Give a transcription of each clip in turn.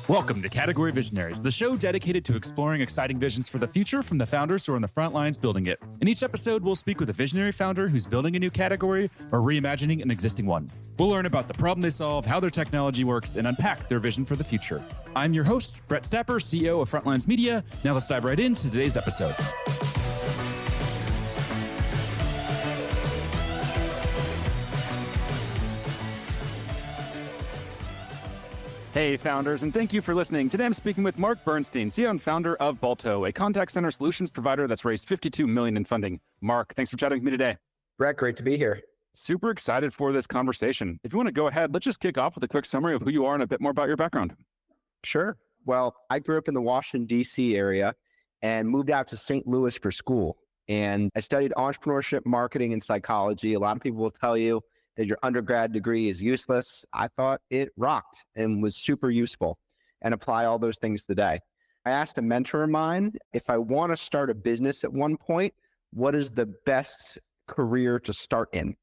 Welcome to Category Visionaries, the show dedicated to exploring exciting visions for the future from the founders who are on the front lines building it. In each episode, we'll speak with a visionary founder who's building a new category or reimagining an existing one. We'll learn about the problem they solve, how their technology works, and unpack their vision for the future. I'm your host, Brett Stapper, CEO of Frontlines Media. Now let's dive right into today's episode. Hey, founders, and thank you for listening. Today, I'm speaking with Marc Bernstein, CEO and founder of Balto, a contact center solutions provider that's raised $52 million in funding. Marc, thanks for chatting with me today. Brett, great to be here. Super excited for this conversation. If you want to go ahead, let's just kick off with a quick summary of who you are and a bit more about your background. Sure. Well, I grew up in the Washington, D.C. area and moved out to St. Louis for school. And I studied entrepreneurship, marketing, and psychology. A lot of people will tell you that your undergrad degree is useless. I thought it rocked and was super useful and apply all those things today. I asked a mentor of mine, if I want to start a business at one point, what is the best career to start in?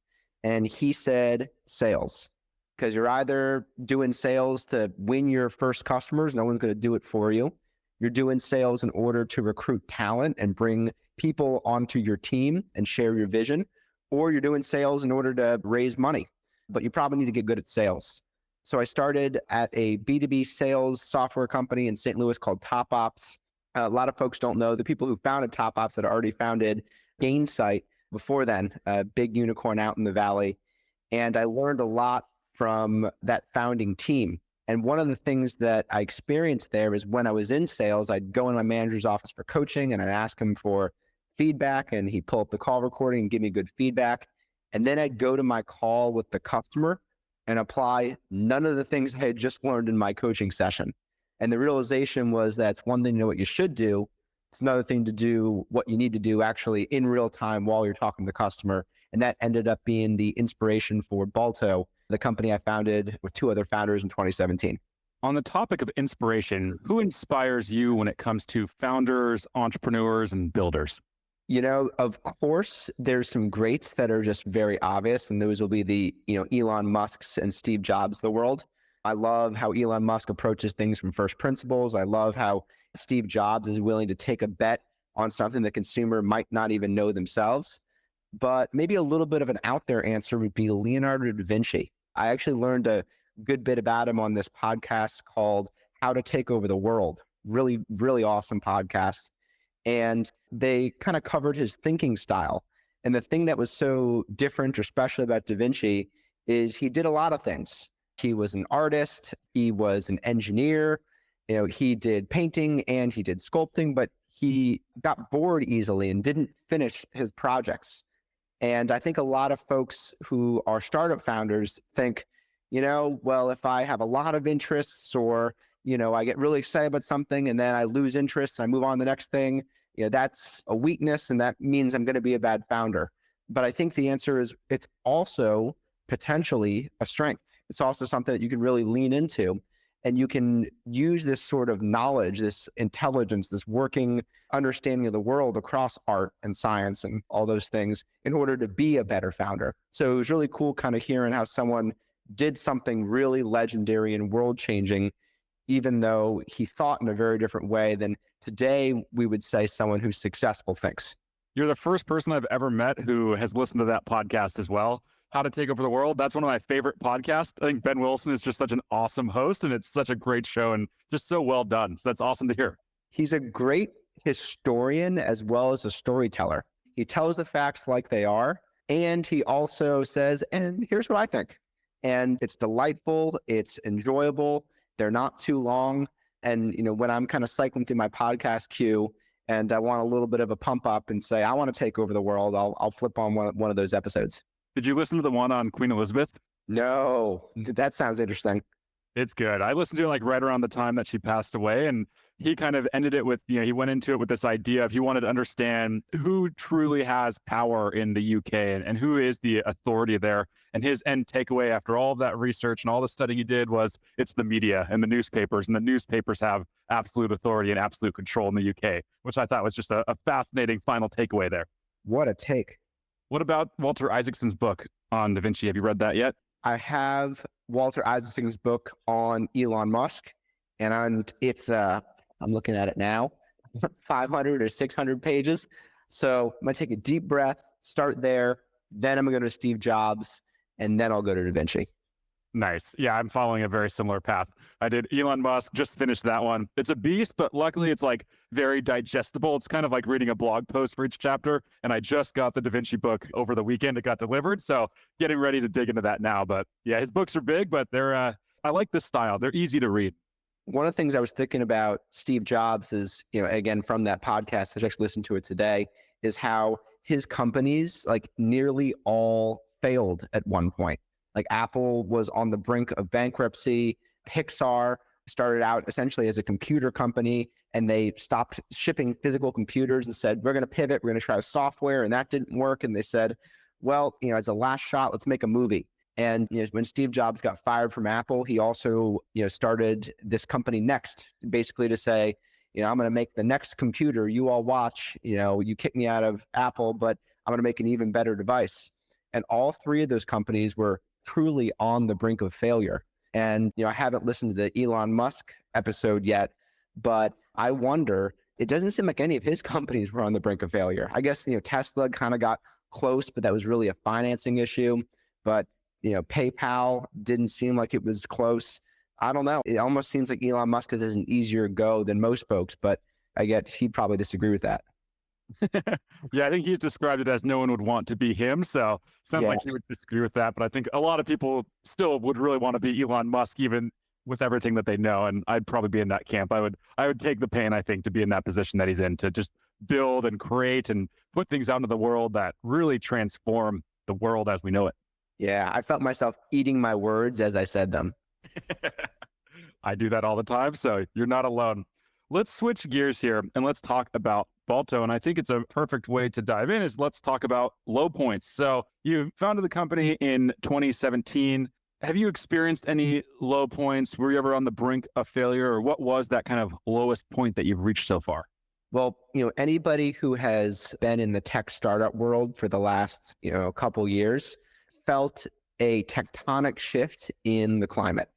And he said, sales, because you're either doing sales to win your first customers. No one's going to do it for you. You're doing sales in order to recruit talent and bring people onto your team and share your vision. Or you're doing sales in order to raise money, but you probably need to get good at sales. So I started at a B2B sales software company in St. Louis called TopOps. A lot of folks don't know the people who founded TopOps that already founded Gainsight before then, a big unicorn out in the Valley. And I learned a lot from that founding team. And one of the things that I experienced there is when I was in sales, I'd go in my manager's office for coaching and I'd ask him for feedback, and he'd pull up the call recording and give me good feedback. And then I'd go to my call with the customer and apply none of the things I had just learned in my coaching session. And the realization was that it's one thing to know what you should do. It's another thing to do what you need to do actually in real time while you're talking to the customer. And that ended up being the inspiration for Balto, the company I founded with two other founders in 2017. On the topic of inspiration, who inspires you when it comes to founders, entrepreneurs, and builders? You know, of course, there's some greats that are just very obvious, and those will be the, Elon Musk's and Steve Jobs of the world. I love how Elon Musk approaches things from first principles. I love how Steve Jobs is willing to take a bet on something the consumer might not even know themselves. But maybe a little bit of an out there answer would be Leonardo da Vinci. I actually learned a good bit about him on this podcast called How to Take Over the World. Really, really awesome podcast. And they kind of covered his thinking style. And the thing that was so different or special about Da Vinci is he did a lot of things. He was an artist, he was an engineer, he did painting and he did sculpting, but he got bored easily and didn't finish his projects. And I think a lot of folks who are startup founders think, well, if I have a lot of interests or I get really excited about something and then I lose interest and I move on to the next thing, that's a weakness and that means I'm going to be a bad founder. But I think the answer is it's also potentially a strength. It's also something that you can really lean into, and you can use this sort of knowledge, this intelligence, this working understanding of the world across art and science and all those things in order to be a better founder. So it was really cool kind of hearing how someone did something really legendary and world-changing, even though he thought in a very different way than today we would say someone who's successful thinks. You're the first person I've ever met who has listened to that podcast as well. How to Take Over the World. That's one of my favorite podcasts. I think Ben Wilson is just such an awesome host, and it's such a great show and just so well done. So that's awesome to hear. He's a great historian as well as a storyteller. He tells the facts like they are, and he also says, and here's what I think. And it's delightful. It's enjoyable. They're not too long. And, when I'm kind of cycling through my podcast queue and I want a little bit of a pump up and say, I want to take over the world, I'll flip on one of those episodes. Did you listen to the one on Queen Elizabeth? No, that sounds interesting. It's good. I listened to it right around the time that she passed away, and he kind of ended it with, he went into it with this idea of he wanted to understand who truly has power in the UK and who is the authority there. And his end takeaway after all of that research and all the study he did was it's the media and the newspapers, and the newspapers have absolute authority and absolute control in the UK, which I thought was just a fascinating final takeaway there. What a take. What about Walter Isaacson's book on Da Vinci? Have you read that yet? I have Walter Isaacson's book on Elon Musk, and I'm looking at it now, 500 or 600 pages. So I'm gonna take a deep breath, start there, then I'm gonna go to Steve Jobs, and then I'll go to Da Vinci. Nice. Yeah, I'm following a very similar path. I did Elon Musk, just finished that one. It's a beast, but luckily it's like very digestible. It's kind of like reading a blog post for each chapter. And I just got the Da Vinci book over the weekend. It got delivered. So getting ready to dig into that now. But yeah, his books are big, but I like this style. They're easy to read. One of the things I was thinking about Steve Jobs is, again, from that podcast, I just listened to it today, is how his companies like nearly all failed at one point. Like Apple was on the brink of bankruptcy. Pixar started out essentially as a computer company, and they stopped shipping physical computers and said, we're going to pivot, we're going to try software, and that didn't work. And they said, well, as a last shot, let's make a movie. And when Steve Jobs got fired from Apple, he also started this company Next, basically to say, I'm going to make the next computer you all watch. You kick me out of Apple, but I'm going to make an even better device. And all three of those companies were truly on the brink of failure. And I haven't listened to the Elon Musk episode yet, but I wonder, it doesn't seem like any of his companies were on the brink of failure. I guess Tesla kind of got close, but that was really a financing issue. But PayPal didn't seem like it was close. I don't know. It almost seems like Elon Musk has an easier go than most folks, but I guess he'd probably disagree with that. Yeah, I think he's described it as no one would want to be him. So sounds like he would disagree with that. But I think a lot of people still would really want to be Elon Musk, even with everything that they know. And I'd probably be in that camp. I would take the pain, I think, to be in that position that he's in, to just build and create and put things out into the world that really transform the world as we know it. Yeah, I felt myself eating my words as I said them. I do that all the time, so you're not alone. Let's switch gears here and let's talk about Balto. And I think it's a perfect way to dive in is let's talk about low points. So you founded the company in 2017. Have you experienced any low points? Were you ever on the brink of failure, or what was that kind of lowest point that you've reached so far? Well, anybody who has been in the tech startup world for the last, couple years felt a tectonic shift in the climate.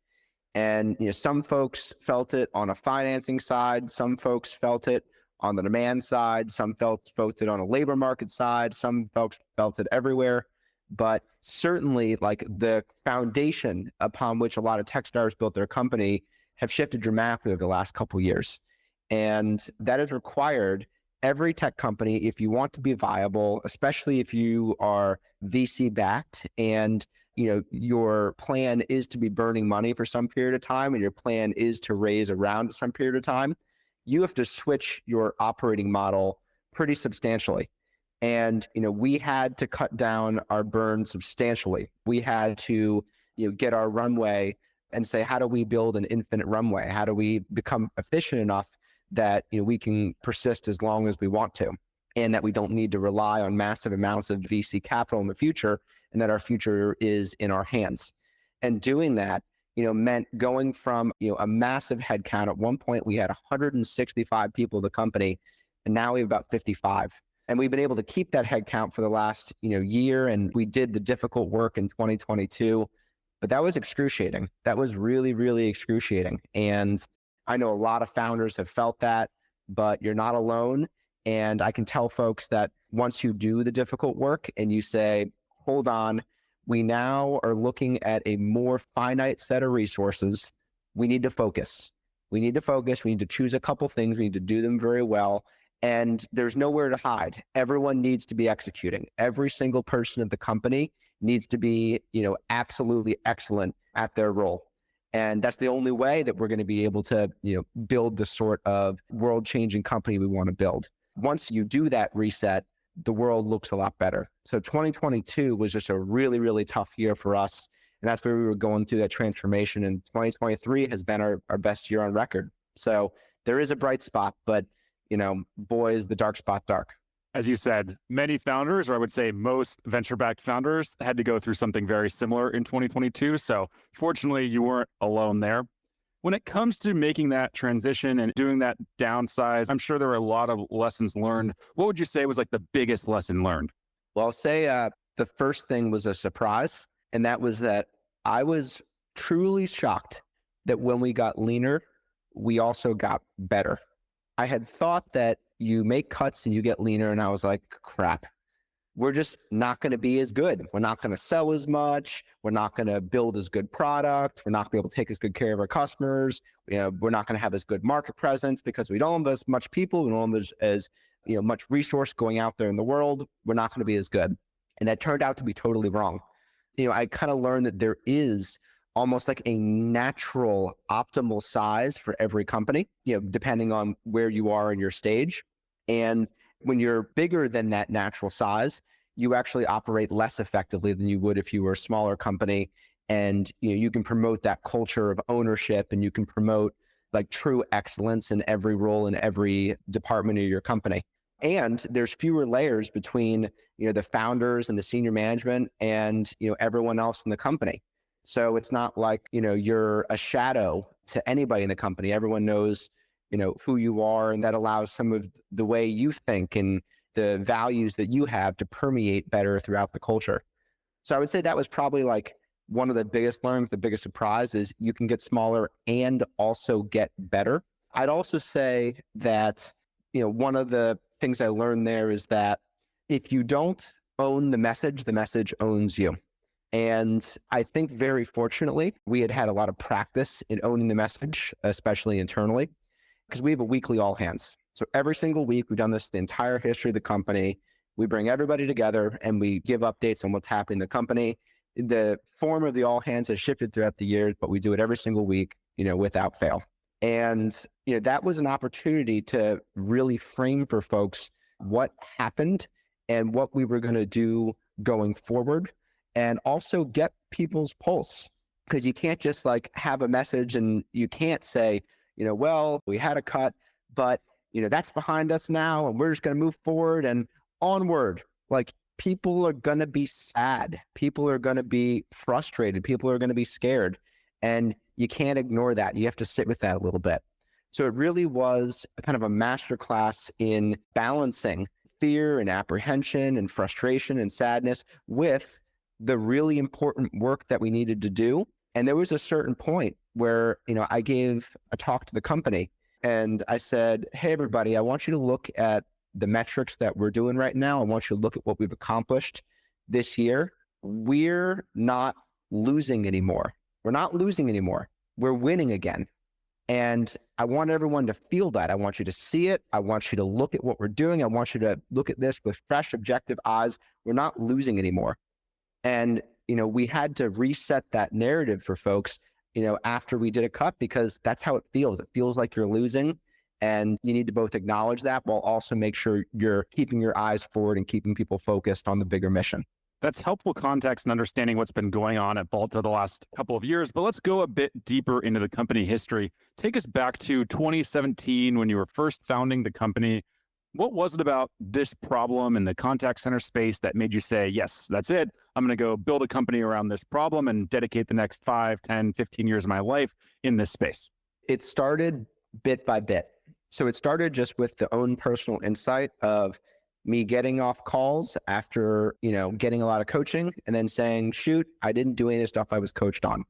And some folks felt it on a financing side, some folks felt it on the demand side, some felt it on a labor market side, some folks felt it everywhere. But certainly, like, the foundation upon which a lot of tech startups built their company have shifted dramatically over the last couple of years. And that has required every tech company, if you want to be viable, especially if you are VC backed and your plan is to be burning money for some period of time and your plan is to raise around some period of time, you have to switch your operating model pretty substantially. And we had to cut down our burn substantially. We had to get our runway and say, how do we build an infinite runway? How do we become efficient enough that we can persist as long as we want to, and that we don't need to rely on massive amounts of VC capital in the future, and that our future is in our hands. And doing that, meant going from a massive headcount. At one point, we had 165 people in the company, and now we have about 55. And we've been able to keep that headcount for the last year, and we did the difficult work in 2022. But that was excruciating. That was really, really excruciating. And I know a lot of founders have felt that, but you're not alone. And I can tell folks that once you do the difficult work and you say, hold on, we now are looking at a more finite set of resources. We need to focus. We need to focus. We need to choose a couple things. We need to do them very well. And there's nowhere to hide. Everyone needs to be executing. Every single person at the company needs to be, absolutely excellent at their role. And that's the only way that we're going to be able to, build the sort of world-changing company we want to build. Once you do that reset, the world looks a lot better. So 2022 was just a really, really tough year for us. And that's where we were going through that transformation. And 2023 has been our best year on record. So there is a bright spot, but, boy, is the dark spot dark. As you said, many founders, or I would say most venture-backed founders, had to go through something very similar in 2022. So fortunately, you weren't alone there. When it comes to making that transition and doing that downsize, I'm sure there were a lot of lessons learned. What would you say was like the biggest lesson learned? Well, I'll say the first thing was a surprise. And that was that I was truly shocked that when we got leaner, we also got better. I had thought that you make cuts and you get leaner, and I was like, crap, we're just not going to be as good. We're not going to sell as much. We're not going to build as good product. We're not going to be able to take as good care of our customers. We're not going to have as good market presence because we don't have as much people. We don't have as much resource going out there in the world. We're not going to be as good. And that turned out to be totally wrong. I kind of learned that there is almost like a natural optimal size for every company, depending on where you are in your stage. And when you're bigger than that natural size, you actually operate less effectively than you would if you were a smaller company. And you can promote that culture of ownership, and you can promote like true excellence in every role in every department of your company. And there's fewer layers between the founders and the senior management and everyone else in the company. So it's not like you're a shadow to anybody in the company. Everyone knows who you are, and that allows some of the way you think and the values that you have to permeate better throughout the culture. So I would say that was probably like one of the biggest learnings, the biggest surprise is you can get smaller and also get better. I'd also say that, one of the things I learned there is that if you don't own the message owns you. And I think very fortunately, we had a lot of practice in owning the message, especially internally, because we have a weekly all hands. So every single week, we've done this the entire history of the company. We bring everybody together and we give updates on what's happening in the company. The form of the all hands has shifted throughout the years, but we do it every single week, without fail. And, that was an opportunity to really frame for folks what happened and what we were going to do going forward, and also get people's pulse. Because you can't just like have a message and you can't say, well, we had a cut, but, that's behind us now and we're just going to move forward and onward. Like, people are going to be sad. People are going to be frustrated. People are going to be scared. And you can't ignore that. You have to sit with that a little bit. So it really was a kind of a masterclass in balancing fear and apprehension and frustration and sadness with the really important work that we needed to do. And there was a certain point where, I gave a talk to the company and I said, hey, everybody, I want you to look at the metrics that we're doing right now. I want you to look at what we've accomplished this year. We're not losing anymore. We're not losing anymore. We're winning again. And I want everyone to feel that. I want you to see it. I want you to look at what we're doing. I want you to look at this with fresh, objective eyes. We're not losing anymore. And, we had to reset that narrative for folks, after we did a cut, because that's how it feels. It feels like you're losing. And you need to both acknowledge that while also make sure you're keeping your eyes forward and keeping people focused on the bigger mission. That's helpful context and understanding what's been going on at Balto the last couple of years. But let's go a bit deeper into the company history. Take us back to 2017 when you were first founding the company. What was it about this problem in the contact center space that made you say, yes, that's it. I'm going to go build a company around this problem and dedicate the next 5, 10, 15 years of my life in this space? It started bit by bit. So it started just with the own personal insight of me getting off calls after, getting a lot of coaching and then saying, shoot, I didn't do any of the stuff I was coached on.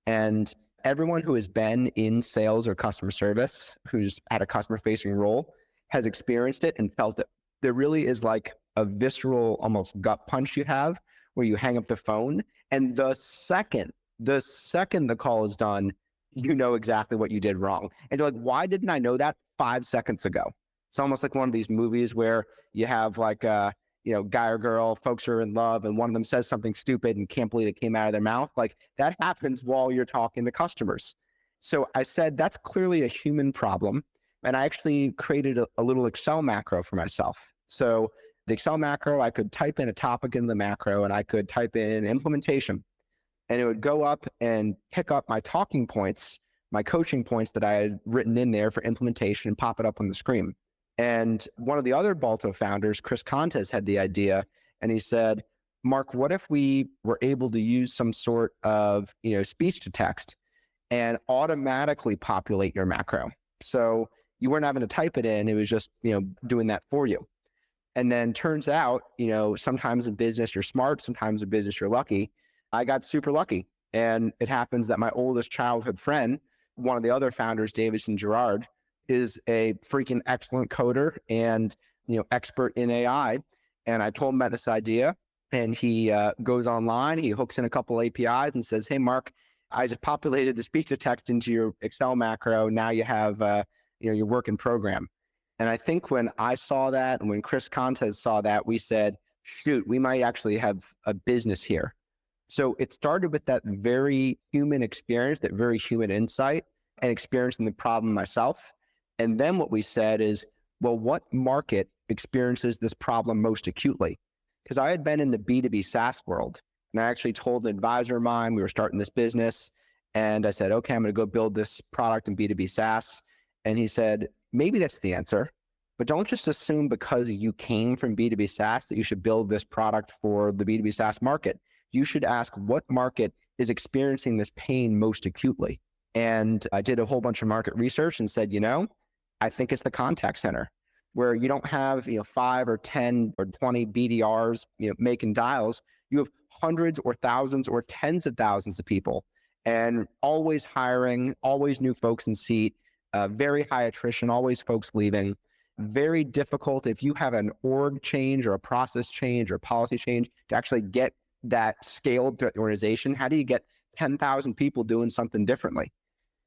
And everyone who has been in sales or customer service, who's had a customer facing role, has experienced it and felt it. There really is like a visceral, almost gut punch you have where you hang up the phone. And the second the call is done, you know exactly what you did wrong. And you're like, why didn't I know that 5 seconds ago? It's almost like one of these movies where you have like a, guy or girl, folks are in love and one of them says something stupid and can't believe it came out of their mouth. Like that happens while you're talking to customers. So I said, that's clearly a human problem. And I actually created a little Excel macro for myself. So the Excel macro, I could type in a topic in the macro and I could type in implementation and it would go up and pick up my talking points, my coaching points that I had written in there for implementation and pop it up on the screen. And one of the other Balto founders, Chris Contes, had the idea and he said, Mark, what if we were able to use some sort of, speech to text and automatically populate your macro? So you weren't having to type it in. It was just, doing that for you. And then turns out, sometimes in business you're smart, sometimes in business you're lucky. I got super lucky. And it happens that my oldest childhood friend, one of the other founders, David and Gerard, is a freaking excellent coder and expert in AI. And I told him about this idea, and he goes online, he hooks in a couple APIs and says, "Hey, Mark, I just populated the speech to text into your Excel macro. Now you have your working program." And I think when I saw that, and when Chris Contes saw that, we said, "Shoot, we might actually have a business here." So it started with that very human experience, that very human insight, and experiencing the problem myself. And then what we said is, well, what market experiences this problem most acutely? Because I had been in the B2B SaaS world, and I actually told an advisor of mine, we were starting this business, and I said, okay, I'm going to go build this product in B2B SaaS. And he said, maybe that's the answer, but don't just assume because you came from B2B SaaS that you should build this product for the B2B SaaS market. You should ask what market is experiencing this pain most acutely. And I did a whole bunch of market research and said, I think it's the contact center, where you don't have 5 or 10 or 20 BDRs making dials. You have hundreds or thousands or tens of thousands of people, and always hiring, always new folks in seat, very high attrition, always folks leaving. Very difficult if you have an org change or a process change or policy change to actually get that scaled throughout the organization. How do you get 10,000 people doing something differently?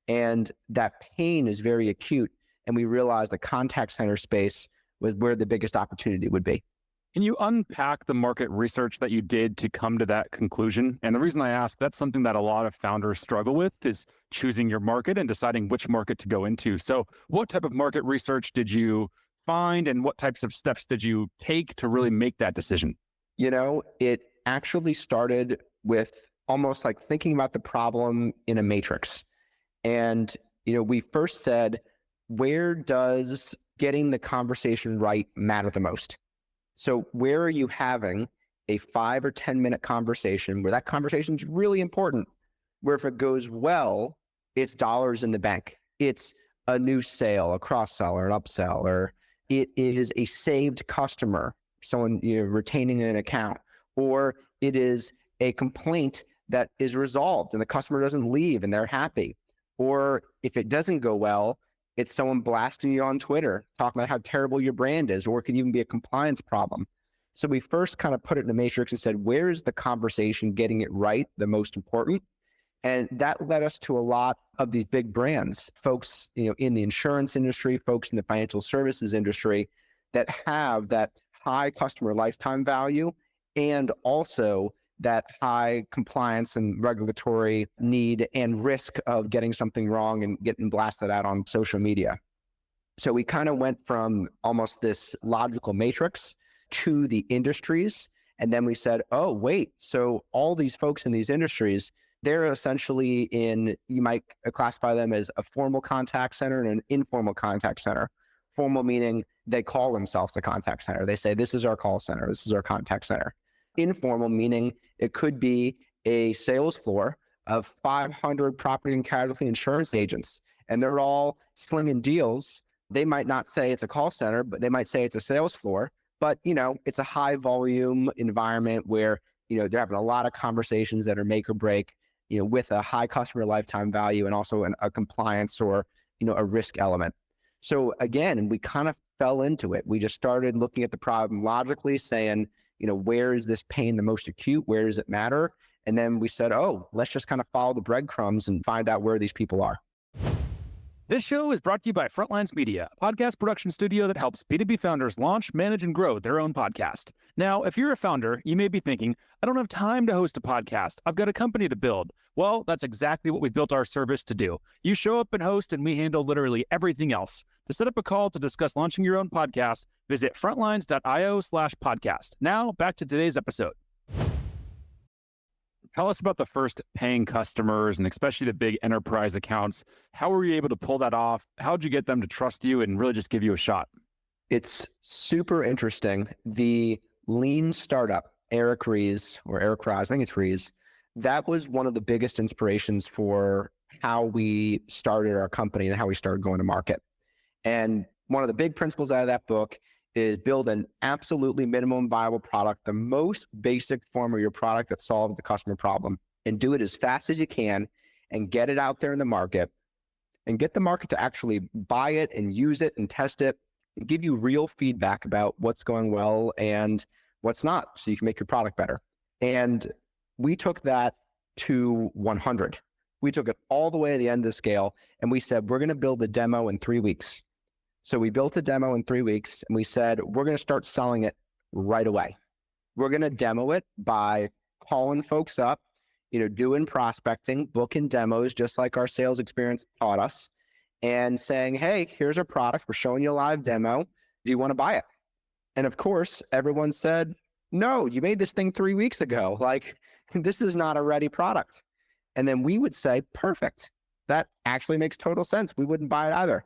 And that pain is very acute. And we realized the contact center space was where the biggest opportunity would be. Can you unpack the market research that you did to come to that conclusion? And the reason I ask, that's something that a lot of founders struggle with, is choosing your market and deciding which market to go into. So what type of market research did you find, and what types of steps did you take to really make that decision? It actually started with almost like thinking about the problem in a matrix. And, we first said, where does getting the conversation right matter the most? So where are you having a 5 or 10 minute conversation where that conversation is really important, where if it goes well, it's dollars in the bank. It's a new sale, a cross-sell or an upsell, or it is a saved customer, someone retaining an account, or it is a complaint that is resolved and the customer doesn't leave and they're happy. Or if it doesn't go well, it's someone blasting you on Twitter, talking about how terrible your brand is, or it could even be a compliance problem. So we first kind of put it in a matrix and said, where is the conversation getting it right the most important? And that led us to a lot of these big brands, folks in the insurance industry, folks in the financial services industry that have that high customer lifetime value and also that high compliance and regulatory need and risk of getting something wrong and getting blasted out on social media. So we kind of went from almost this logical matrix to the industries. And then we said, oh, wait, so all these folks in these industries, they're essentially in, you might classify them as a formal contact center and an informal contact center. Formal meaning they call themselves a contact center. They say, this is our call center, this is our contact center. Informal meaning it could be a sales floor of 500 property and casualty insurance agents, and they're all slinging deals. They might not say it's a call center, but they might say it's a sales floor. But, it's a high volume environment where, they're having a lot of conversations that are make or break, with a high customer lifetime value and also a compliance or, a risk element. So again, we kind of fell into it. We just started looking at the problem logically, saying, where is this pain the most acute? Where does it matter? And then we said, oh, let's just kind of follow the breadcrumbs and find out where these people are. This show is brought to you by Frontlines Media, a podcast production studio that helps B2B founders launch, manage, and grow their own podcast. Now, if you're a founder, you may be thinking, I don't have time to host a podcast. I've got a company to build. Well, that's exactly what we built our service to do. You show up and host, and we handle literally everything else. To set up a call to discuss launching your own podcast, visit frontlines.io/podcast. Now, back to today's episode. Tell us about the first paying customers and especially the big enterprise accounts. How were you able to pull that off? How did you get them to trust you and really just give you a shot? It's super interesting. The lean startup, Eric Ries, I think it's Ries, that was one of the biggest inspirations for how we started our company and how we started going to market. And one of the big principles out of that book is build an absolutely minimum viable product, the most basic form of your product that solves the customer problem. and do it as fast as you can and get it out there in the market and get the market to actually buy it and use it and test it and give you real feedback about what's going well and what's not, so you can make your product better. And we took that to 100. We took it all the way to the end of the scale, and we said, we're going to build a demo in 3 weeks. So we built a demo in 3 weeks, and we said, we're going to start selling it right away. We're going to demo it by calling folks up, doing prospecting, booking demos, just like our sales experience taught us, and saying, hey, here's our product. We're showing you a live demo. Do you want to buy it? And of course, everyone said, no, you made this thing 3 weeks ago. Like, this is not a ready product. And then we would say, perfect. That actually makes total sense. We wouldn't buy it either.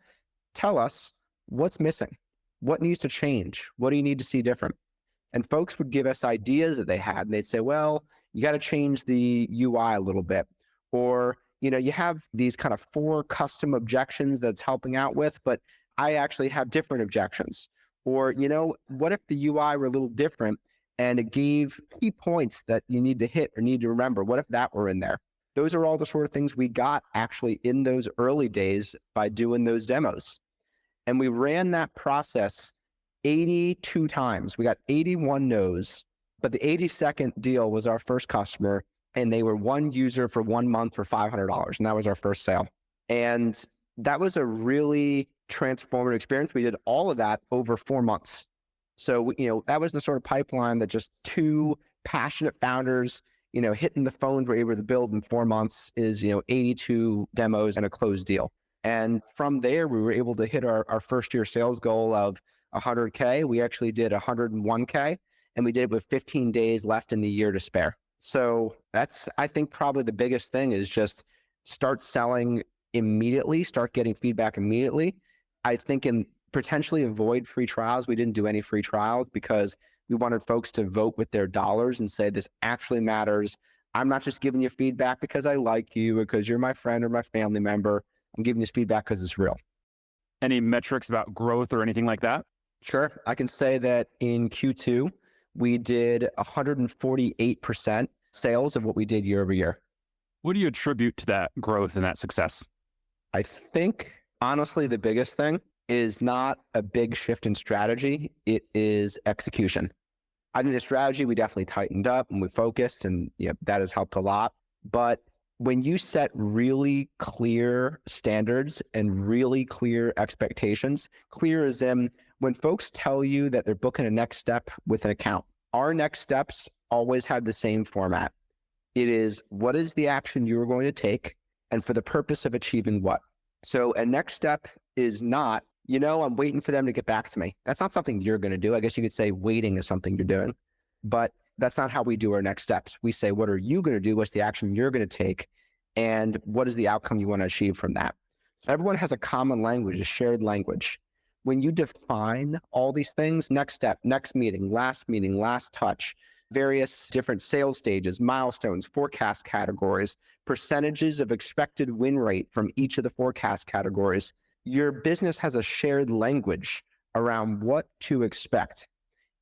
Tell us what's missing. What needs to change? What do you need to see different? And folks would give us ideas that they had, and they'd say, well, you got to change the UI a little bit. Or, you have these kind of 4 custom objections that's helping out with, but I actually have different objections. Or, what if the UI were a little different and it gave key points that you need to hit or need to remember? What if that were in there? Those are all the sort of things we got actually in those early days by doing those demos. And we ran that process 82 times. We got 81 no's, but the 82nd deal was our first customer, and they were 1 user for 1 month for $500. And that was our first sale. And that was a really transformative experience. We did all of that over 4 months. So, that was the sort of pipeline that just 2 passionate founders, hitting the phones were able to build in 4 months is, 82 demos and a closed deal. And from there, we were able to hit our first year sales goal of 100K. We actually did 101K, and we did it with 15 days left in the year to spare. So that's, I think, probably the biggest thing is just start selling immediately, start getting feedback immediately. I think and potentially avoid free trials. We didn't do any free trials because we wanted folks to vote with their dollars and say, this actually matters. I'm not just giving you feedback because I like you or because you're my friend or my family member. I'm giving you this feedback because it's real. Any metrics about growth or anything like that? Sure. I can say that in Q2, we did 148% sales of what we did year over year. What do you attribute to that growth and that success? I think, honestly, the biggest thing is not a big shift in strategy. It is execution. I think the strategy, we definitely tightened up and we focused, and that has helped a lot. But when you set really clear standards and really clear expectations, clear as in when folks tell you that they're booking a next step with an account, our next steps always have the same format. It is, what is the action you're going to take and for the purpose of achieving what? So a next step is not, I'm waiting for them to get back to me. That's not something you're going to do. I guess you could say waiting is something you're doing, but that's not how we do our next steps. We say, what are you going to do? What's the action you're going to take? And what is the outcome you want to achieve from that? So everyone has a common language, a shared language. When you define all these things, next step, next meeting, last touch, various different sales stages, milestones, forecast categories, percentages of expected win rate from each of the forecast categories, your business has a shared language around what to expect.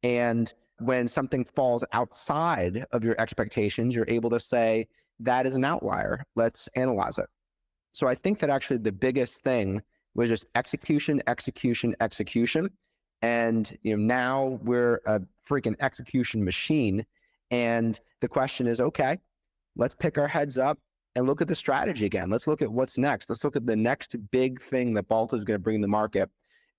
And when something falls outside of your expectations, you're able to say, that is an outlier. Let's analyze it. So I think that actually the biggest thing was just execution. And now we're a freaking execution machine. And the question is, okay, let's pick our heads up and look at the strategy again. Let's look at what's next. Let's look at the next big thing that Balto is going to bring to the market.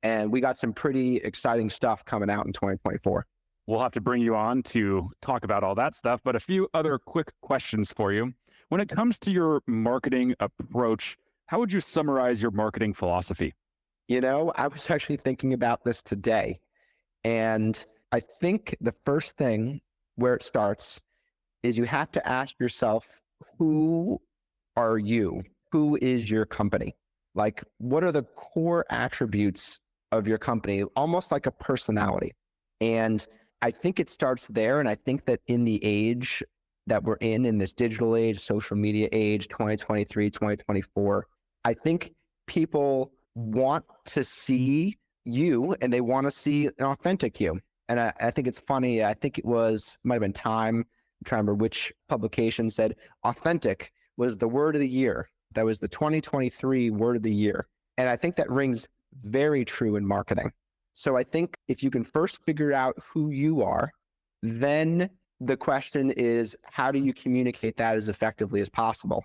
And we got some pretty exciting stuff coming out in 2024. We'll have to bring you on to talk about all that stuff, but a few other quick questions for you. When it comes to your marketing approach, how would you summarize your marketing philosophy? I was actually thinking about this today, and I think the first thing where it starts is you have to ask yourself, who are you? Who is your company? Like, what are the core attributes of your company? Almost like a personality. And I think it starts there. And I think that in the age that we're in this digital age, social media age, 2023, 2024, I think people want to see you and they want to see an authentic you. And I think it's funny. I think it might have been Time trying to remember which publication said authentic was the word of the year. That was the 2023 word of the year. And I think that rings very true in marketing. So I think if you can first figure out who you are, then the question is, how do you communicate that as effectively as possible?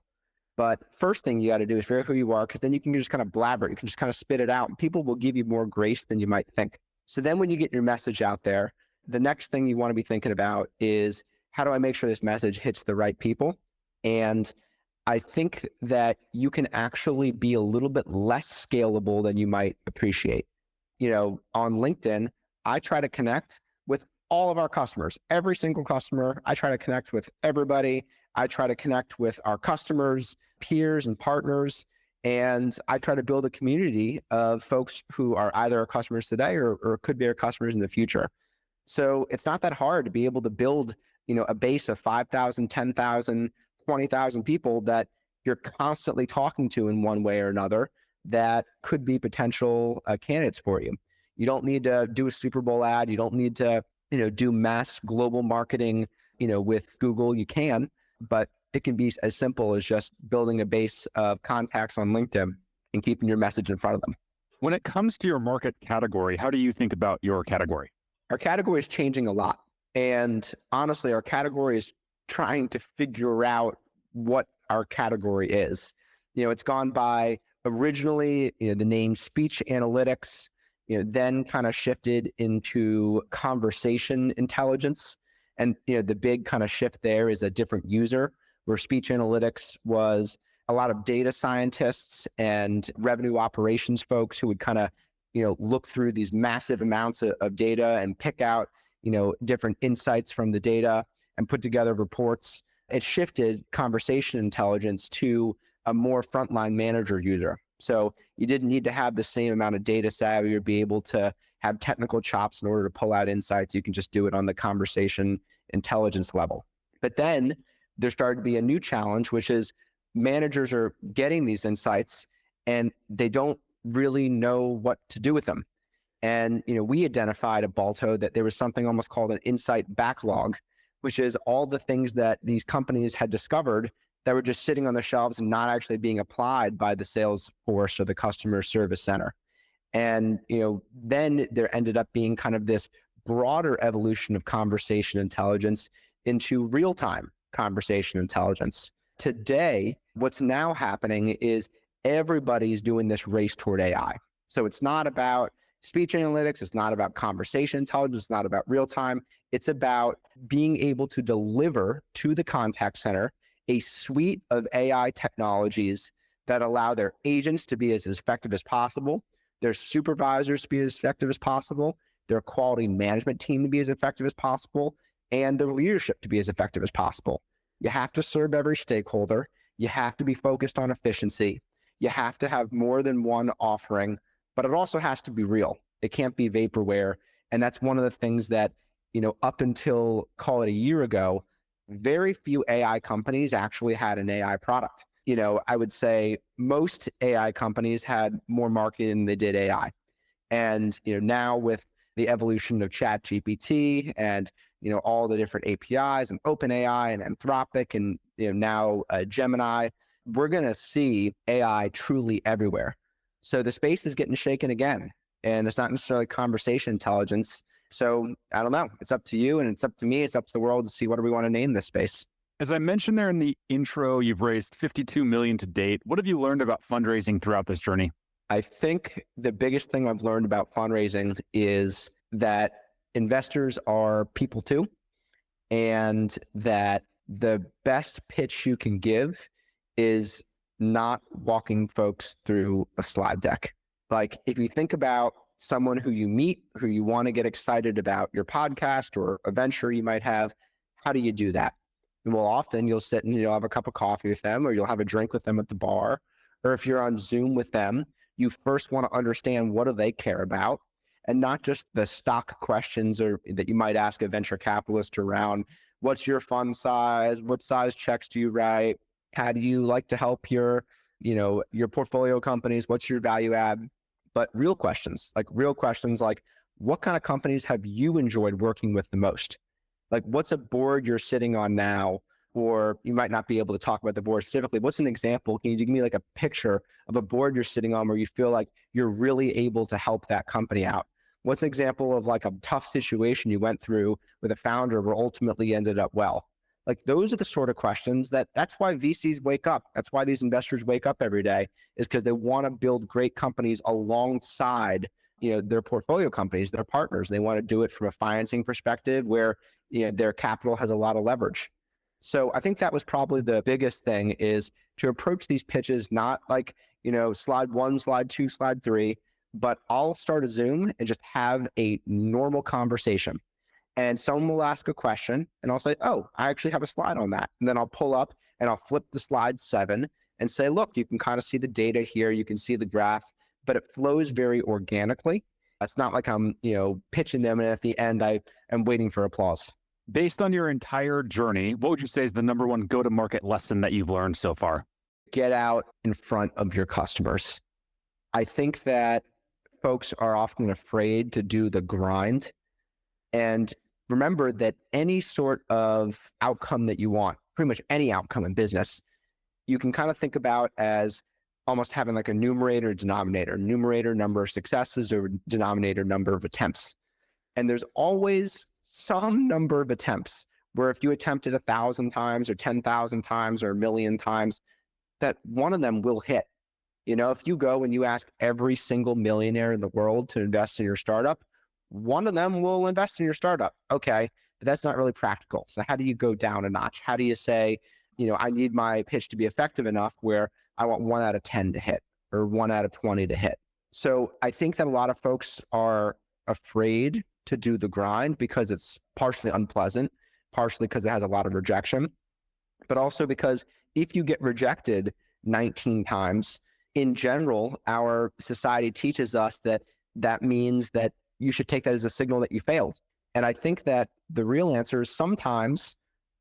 But first thing you got to do is figure out who you are, because then you can just kind of blabber. You can just kind of spit it out, and people will give you more grace than you might think. So then when you get your message out there, the next thing you want to be thinking about is, how do I make sure this message hits the right people? And I think that you can actually be a little bit less scalable than you might appreciate. On LinkedIn, I try to connect with all of our customers, every single customer. I try to connect with everybody. I try to connect with our customers, peers, and partners. And I try to build a community of folks who are either our customers today or could be our customers in the future. So it's not that hard to be able to build, a base of 5,000, 10,000, 20,000 people that you're constantly talking to in one way or another that could be potential candidates for you. You don't need to do a Super Bowl ad. You don't need to, do mass global marketing, with Google. You can, but it can be as simple as just building a base of contacts on LinkedIn and keeping your message in front of them. When it comes to your market category, how do you think about your category? Our category is changing a lot. And honestly, our category is trying to figure out what our category is. It's gone by originally, the name speech analytics, then kind of shifted into conversation intelligence. And, the big kind of shift there is a different user, where speech analytics was a lot of data scientists and revenue operations folks who would kind of, look through these massive amounts of data and pick out, different insights from the data and put together reports. It shifted conversation intelligence to a more frontline manager user. So you didn't need to have the same amount of data savvy or be able to have technical chops in order to pull out insights. You can just do it on the conversation intelligence level. But then there started to be a new challenge, which is managers are getting these insights and they don't really know what to do with them. And, we identified at Balto that there was something almost called an insight backlog, which is all the things that these companies had discovered that were just sitting on the shelves and not actually being applied by the sales force or the customer service center. And, then there ended up being kind of this broader evolution of conversation intelligence into real-time conversation intelligence. Today, what's now happening is everybody's doing this race toward AI. So it's not about speech analytics. It's not about conversation intelligence. It's not about real time. It's about being able to deliver to the contact center a suite of AI technologies that allow their agents to be as effective as possible, their supervisors to be as effective as possible, their quality management team to be as effective as possible, and their leadership to be as effective as possible. You have to serve every stakeholder. You have to be focused on efficiency. You have to have more than one offering, but it also has to be real. It can't be vaporware. And that's one of the things that, up until, call it a year ago, very few AI companies actually had an AI product. I would say most AI companies had more marketing than they did AI. And, now with the evolution of ChatGPT and, all the different APIs and OpenAI and Anthropic and, now Gemini, we're going to see AI truly everywhere. So the space is getting shaken again, and it's not necessarily conversation intelligence. So I don't know. It's up to you, and it's up to me. It's up to the world to see what do we want to name this space. As I mentioned there in the intro, you've raised $52 million to date. What have you learned about fundraising throughout this journey? I think the biggest thing I've learned about fundraising is that investors are people too, and that the best pitch you can give is not walking folks through a slide deck. Like, if you think about someone who you meet, who you want to get excited about your podcast or a venture you might have, how do you do that? Well, often you'll sit and you'll have a cup of coffee with them, or you'll have a drink with them at the bar. Or if you're on Zoom with them, you first want to understand what do they care about, and not just the stock questions or that you might ask a venture capitalist around what's your fund size, what size checks do you write, how do you like to help your portfolio companies, what's your value add? But real questions like what kind of companies have you enjoyed working with the most? Like, what's a board you're sitting on now? Or you might not be able to talk about the board specifically. What's an example? Can you give me like a picture of a board you're sitting on where you feel like you're really able to help that company out? What's an example of like a tough situation you went through with a founder where ultimately ended up well? Like, those are the sort of questions that's why VCs wake up. That's why these investors wake up every day, is because they want to build great companies alongside, their portfolio companies, their partners. They want to do it from a financing perspective where, their capital has a lot of leverage. So I think that was probably the biggest thing, is to approach these pitches, not like, slide 1, slide 2, slide 3, but I'll start a Zoom and just have a normal conversation. And someone will ask a question and I'll say, oh, I actually have a slide on that. And then I'll pull up and I'll flip the slide 7 and say, look, you can kind of see the data here. You can see the graph, but it flows very organically. It's not like I'm, pitching them and at the end I am waiting for applause. Based on your entire journey, what would you say is the number one go-to-market lesson that you've learned so far? Get out in front of your customers. I think that folks are often afraid to do the grind. And remember that any sort of outcome that you want, pretty much any outcome in business, you can kind of think about as almost having like a numerator and denominator. Numerator, number of successes, or denominator, number of attempts. And there's always some number of attempts where if you attempt it 1,000 times or 10,000 times or 1,000,000 times, that one of them will hit. If you go and you ask every single millionaire in the world to invest in your startup, one of them will invest in your startup. Okay, but that's not really practical. So how do you go down a notch? How do you say, I need my pitch to be effective enough where I want 1 out of 10 to hit or 1 out of 20 to hit? So I think that a lot of folks are afraid to do the grind because it's partially unpleasant, partially because it has a lot of rejection, but also because if you get rejected 19 times, in general, our society teaches us that means that you should take that as a signal that you failed. And I think that the real answer is sometimes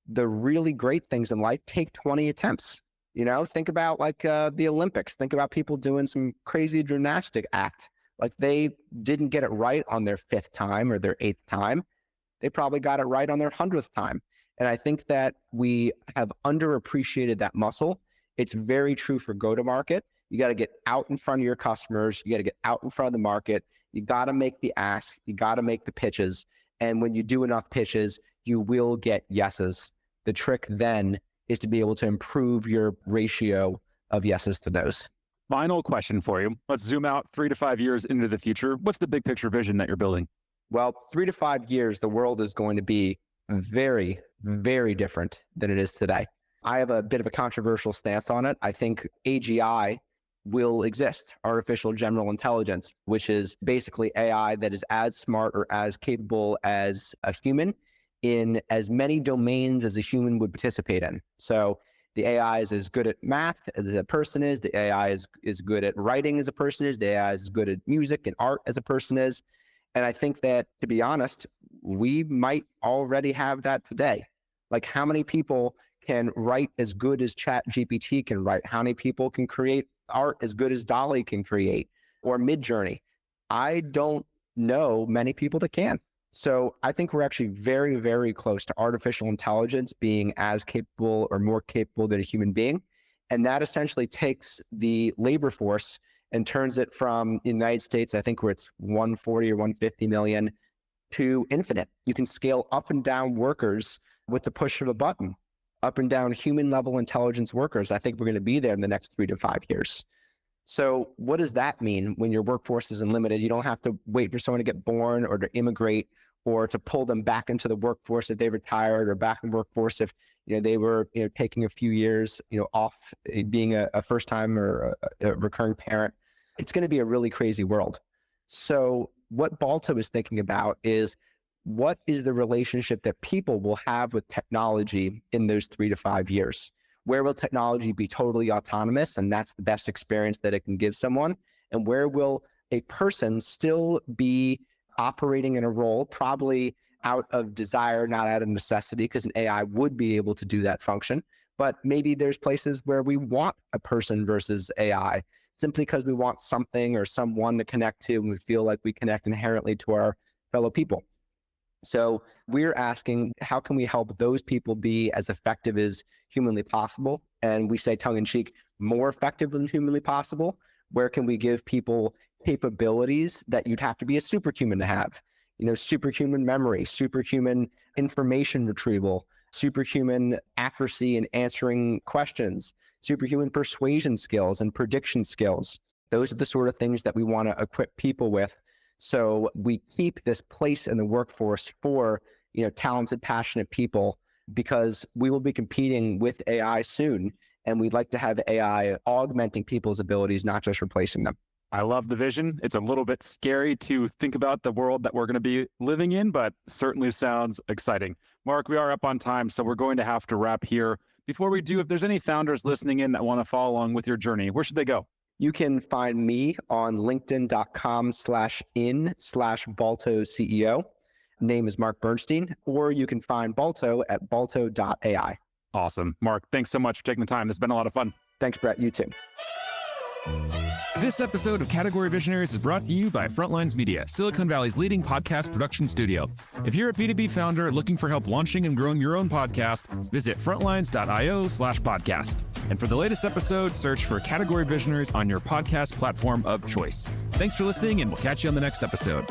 the really great things in life take 20 attempts. Think about like the Olympics. Think about people doing some crazy gymnastic act. Like, they didn't get it right on their 5th time or their 8th time. They probably got it right on their 100th time. And I think that we have underappreciated that muscle. It's very true for go-to-market. You got to get out in front of your customers. You got to get out in front of the market. You got to make the ask. You got to make the pitches. And when you do enough pitches, you will get yeses. The trick then is to be able to improve your ratio of yeses to nos. Final question for you. Let's zoom out 3 to 5 years into the future. What's the big picture vision that you're building? Well, 3 to 5 years, the world is going to be very, very different than it is today. I have a bit of a controversial stance on it. I think AGI will exist, artificial general intelligence, which is basically AI that is as smart or as capable as a human in as many domains as a human would participate in. So the AI is as good at math as a person is. The AI is good at writing as a person is. The AI is as good at music and art as a person is. And I think that, to be honest, we might already have that today. Like, how many people can write as good as ChatGPT can write? How many people can create art as good as DALL-E can create, or Midjourney? I don't know many people that can. So I think we're actually very, very close to artificial intelligence being as capable or more capable than a human being. And that essentially takes the labor force and turns it from the United States, I think where it's 140 or 150 million, to infinite. You can scale up and down workers with the push of a button, up and down human level intelligence workers. I think we're going to be there in the next 3 to 5 years. So what does that mean when your workforce is unlimited? You don't have to wait for someone to get born or to immigrate or to pull them back into the workforce if they retired, or back in the workforce if they were taking a few years off being a first time or a recurring parent. It's going to be a really crazy world. So what Balto is thinking about is, what is the relationship that people will have with technology in those 3 to 5 years? Where will technology be totally autonomous, and that's the best experience that it can give someone? And where will a person still be operating in a role, probably out of desire, not out of necessity, because an AI would be able to do that function. But maybe there's places where we want a person versus AI, simply because we want something or someone to connect to, and we feel like we connect inherently to our fellow people. So we're asking, how can we help those people be as effective as humanly possible? And we say tongue in cheek, more effective than humanly possible. Where can we give people capabilities that you'd have to be a superhuman to have? Superhuman memory, superhuman information retrieval, superhuman accuracy in answering questions, superhuman persuasion skills and prediction skills. Those are the sort of things that we want to equip people with. So we keep this place in the workforce for, talented, passionate people, because we will be competing with AI soon. And we'd like to have AI augmenting people's abilities, not just replacing them. I love the vision. It's a little bit scary to think about the world that we're going to be living in, but certainly sounds exciting. Marc, we are up on time, so we're going to have to wrap here. Before we do, if there's any founders listening in that want to follow along with your journey, where should they go? You can find me on linkedin.com/in/Balto CEO. Name is Marc Bernstein, or you can find Balto at balto.ai. Awesome. Marc, thanks so much for taking the time. This has been a lot of fun. Thanks, Brett. You too. This episode of Category Visionaries is brought to you by Frontlines Media, Silicon Valley's leading podcast production studio. If you're a B2B founder looking for help launching and growing your own podcast, visit frontlines.io/podcast. And for the latest episode, search for Category Visionaries on your podcast platform of choice. Thanks for listening, and we'll catch you on the next episode.